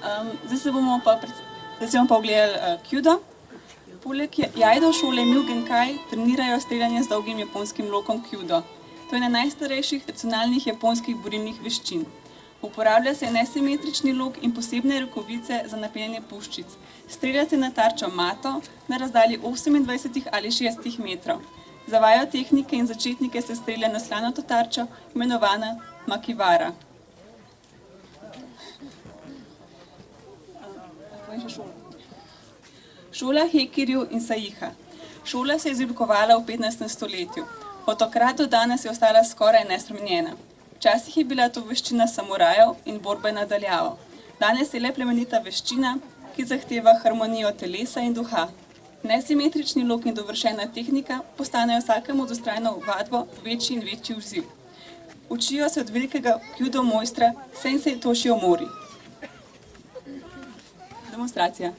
Zdaj si bomo pa ogledali Kyudo. Poleg Jaido šole Mugenkai trenirajo streljanje z dolgim japonskim lokom Kyudo. To je ena najstarejših tradicionalnih japonskih borilnih veščin. Uporablja se nesimetrični lok in posebne rokavice za napenjanje puščic. Strelja se na tarčo mato na razdalji 28 ali 60 metrov. Za vajo tehnike in začetnike se strelja na slanoto tarčo, imenovana makivara. Šola Hekirju in Saiha. Šola se je izoblikovala v 15. stoletju. Od takrat do danes je ostala skoraj nespremenjena. Včasih je bila to veščina samurajev in borbe nadaljavo. Danes je le plemenita veščina, ki zahteva harmonijo telesa in duha. Nesimetrični lok in dovršena tehnika postanejo vsakemu z vztrajno vadbo večji in večji izziv. Učijo se od velikega kyudo mojstra Sensei Toshio Mori. Demonstracija.